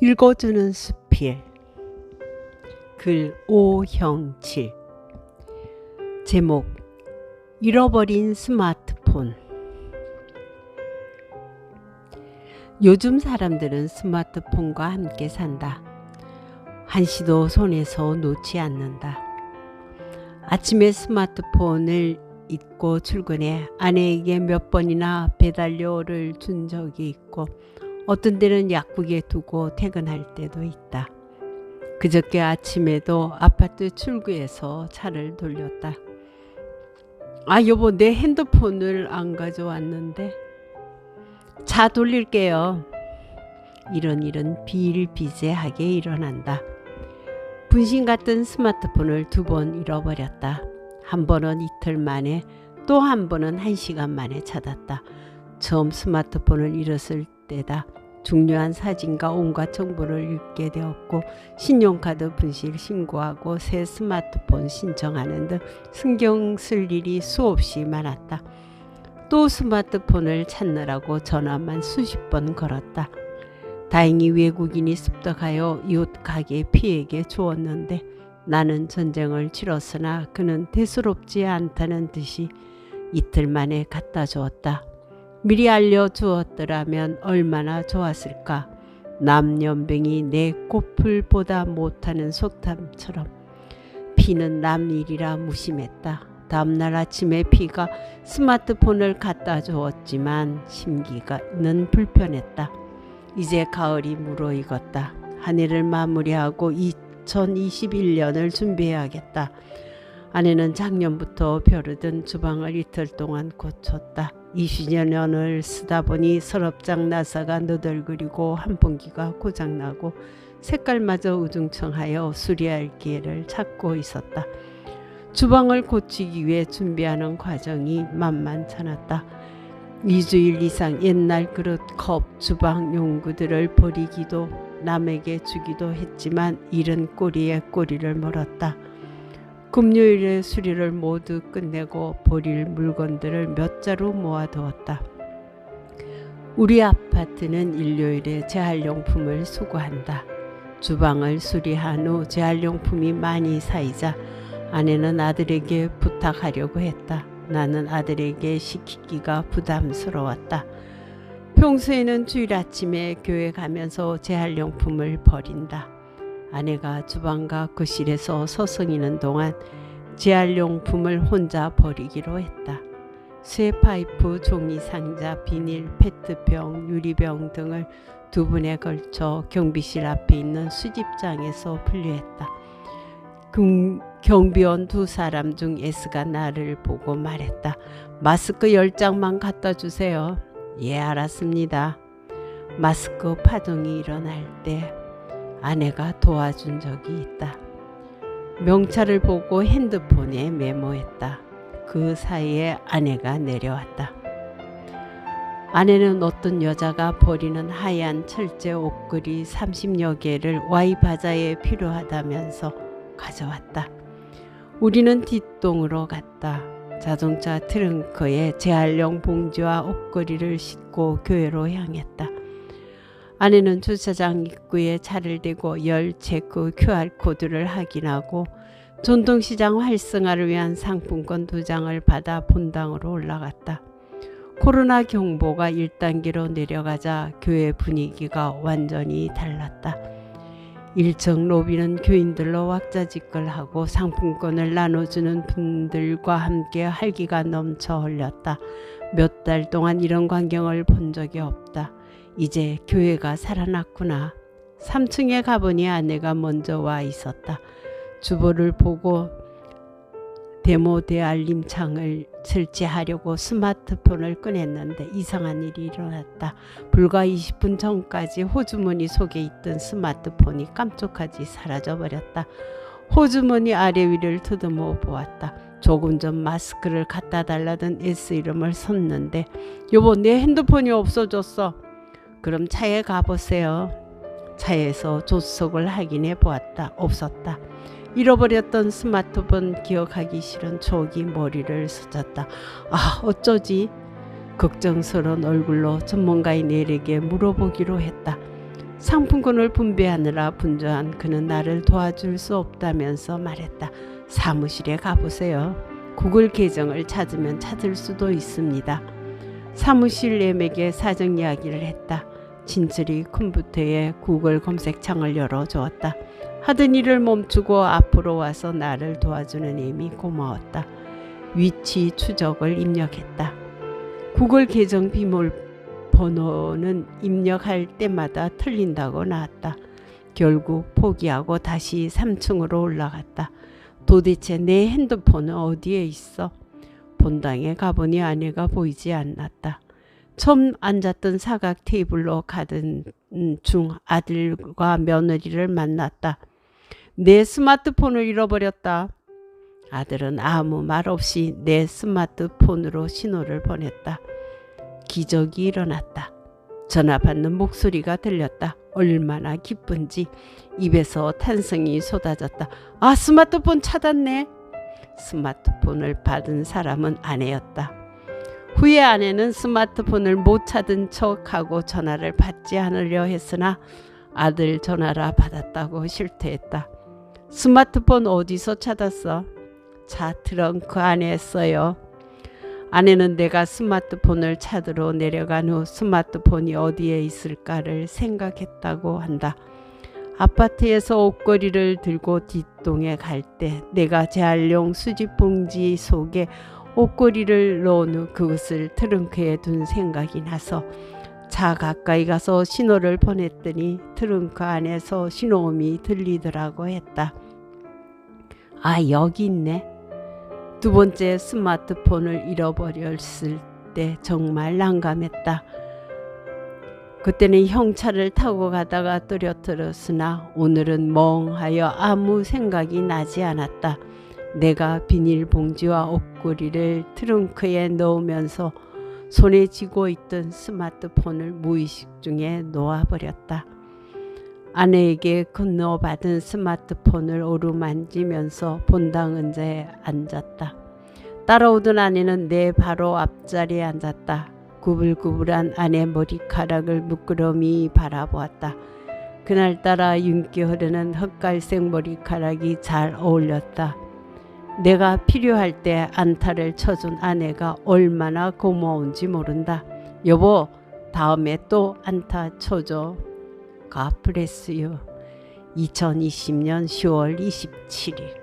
읽어주는 수필. 글 오형칠. 제목 잃어버린 스마트폰. 요즘 사람들은 스마트폰과 함께 산다. 한시도 손에서 놓지 않는다. 아침에 스마트폰을 잊고 출근해 아내에게 몇 번이나 배달료를 준 적이 있고 어떤 때는 약국에 두고 퇴근할 때도 있다. 그저께 아침에도 아파트 출구에서 차를 돌렸다. 여보, 내 핸드폰을 안 가져왔는데. 차 돌릴게요. 이런 일은 비일비재하게 일어난다. 분신 같은 스마트폰을 2번 잃어버렸다. 한 번은 이틀 만에, 또 한 번은 1시간 만에 찾았다. 처음 스마트폰을 잃었을 때다. 중요한 사진과 온갖 정보를 잃게 되었고 신용카드 분실 신고하고 새 스마트폰 신청하는 등 신경 쓸 일이 수없이 많았다. 또 스마트폰을 찾느라고 전화만 수십 번 걸었다. 다행히 외국인이 습득하여 이웃 가게 피해게 주었는데 나는 전쟁을 치렀으나 그는 대수롭지 않다는 듯이 이틀 만에 갖다 주었다. 미리 알려주었더라면 얼마나 좋았을까. 남연병이 내 꽃풀보다 못하는 속담처럼 피는 남 일이라 무심했다. 다음날 아침에 피가 스마트폰을 갖다 주었지만 심기는 불편했다. 이제 가을이 무르익었다. 한 해를 마무리하고 2021년을 준비해야겠다. 아내는 작년부터 벼르던 주방을 이틀 동안 고쳤다. 20년을 쓰다 보니 서랍장 나사가 너덜거리고 환풍기가 고장나고 색깔마저 우중청하여 수리할 기회를 찾고 있었다. 주방을 고치기 위해 준비하는 과정이 만만찮았다. 2주일 이상 옛날 그릇, 컵, 주방 용구들을 버리기도 남에게 주기도 했지만 일은 꼬리에 꼬리를 물었다. 금요일에 수리를 모두 끝내고 버릴 물건들을 몇 자루 모아두었다. 우리 아파트는 일요일에 재활용품을 수거한다. 주방을 수리한 후 재활용품이 많이 쌓이자 아내는 아들에게 부탁하려고 했다. 나는 아들에게 시키기가 부담스러웠다. 평소에는 주일 아침에 교회 가면서 재활용품을 버린다. 아내가 주방과 거실에서 서성이는 동안 재활용품을 혼자 버리기로 했다. 쇠 파이프, 종이 상자, 비닐, 페트병, 유리병 등을 2분에 걸쳐 경비실 앞에 있는 수집장에서 분류했다. 경비원 2사람 중 S가 나를 보고 말했다. 마스크 10장만 갖다 주세요. 예, 알았습니다. 마스크 파동이 일어날 때 아내가 도와준 적이 있다. 명찰을 보고 핸드폰에 메모했다. 그 사이에 아내가 내려왔다. 아내는 어떤 여자가 버리는 하얀 철제 옷걸이 30여 개를 Y바자에 필요하다면서 가져왔다. 우리는 뒷동으로 갔다. 자동차 트렁크에 재활용 봉지와 옷걸이를 싣고 교회로 향했다. 아내는 주차장 입구에 차를 대고 열 체크 QR코드를 확인하고 전통시장 활성화를 위한 상품권 2장을 받아 본당으로 올라갔다. 코로나 경보가 1단계로 내려가자 교회 분위기가 완전히 달랐다. 1층 로비는 교인들로 왁자지껄하고 상품권을 나눠주는 분들과 함께 활기가 넘쳐 흘렸다. 몇 달 동안 이런 광경을 본 적이 없다. 이제 교회가 살아났구나. 3층에 가보니 아내가 먼저 와 있었다. 주보를 보고 데모 대알림창을 설치하려고 스마트폰을 꺼냈는데 이상한 일이 일어났다. 불과 20분 전까지 호주머니 속에 있던 스마트폰이 깜짝하지 사라져버렸다. 호주머니 아래 위를 더듬어 보았다. 조금 전 마스크를 갖다 달라던 S 이름을 썼는데 여보, 내 핸드폰이 없어졌어. 그럼 차에 가보세요. 차에서 조석을 확인해 보았다. 없었다. 잃어버렸던 스마트폰 기억하기 싫은 추억이 머리를 스쳤다. 어쩌지? 걱정스러운 얼굴로 전문가인 엘에게 물어보기로 했다. 상품권을 분배하느라 분주한 그는 나를 도와줄 수 없다면서 말했다. 사무실에 가보세요. 구글 계정을 찾으면 찾을 수도 있습니다. 사무실 램에게 사정 이야기를 했다. 진철이 컴퓨터에 구글 검색창을 열어주었다. 하던 일을 멈추고 앞으로 와서 나를 도와주는 램이 고마웠다. 위치 추적을 입력했다. 구글 계정 비밀번호는 입력할 때마다 틀린다고 나왔다. 결국 포기하고 다시 3층으로 올라갔다. 도대체 내 핸드폰은 어디에 있어? 본당에 가보니 아내가 보이지 않았다. 처음 앉았던 사각 테이블로 가던 중 아들과 며느리를 만났다. 내 스마트폰을 잃어버렸다. 아들은 아무 말 없이 내 스마트폰으로 신호를 보냈다. 기적이 일어났다. 전화 받는 목소리가 들렸다. 얼마나 기쁜지 입에서 탄성이 쏟아졌다. 아, 스마트폰 찾았네. 스마트폰을 받은 사람은 아내였다. 후에 아내는 스마트폰을 못 찾은 척하고 전화를 받지 않으려 했으나 아들 전화라 받았다고 실토했다. 스마트폰 어디서 찾았어? 차 트렁크 안에 있어요. 아내는 내가 스마트폰을 찾으러 내려간 후 스마트폰이 어디에 있을까를 생각했다고 한다. 아파트에서 옷걸이를 들고 뒷동에 갈 때 내가 재활용 수집봉지 속에 옷걸이를 넣은 후 그것을 트렁크에 둔 생각이 나서 차 가까이 가서 신호를 보냈더니 트렁크 안에서 신호음이 들리더라고 했다. 아, 여기 있네. 두 번째 스마트폰을 잃어버렸을 때 정말 난감했다. 그때는 형차를 타고 가다가 떨어뜨렸으나 오늘은 멍하여 아무 생각이 나지 않았다. 내가 비닐봉지와 옷걸이를 트렁크에 넣으면서 손에 쥐고 있던 스마트폰을 무의식 중에 놓아버렸다. 아내에게 건너받은 스마트폰을 오르만지면서 본당 의자에 앉았다. 따라오던 아내는 내 바로 앞자리에 앉았다. 구불구불한 아내 머리카락을 물끄러미 바라보았다. 그날따라 윤기 흐르는 흑갈색 머리카락이 잘 어울렸다. 내가 필요할 때 안타를 쳐준 아내가 얼마나 고마운지 모른다. 여보, 다음에 또 안타 쳐줘. God bless you. 2020년 10월 27일.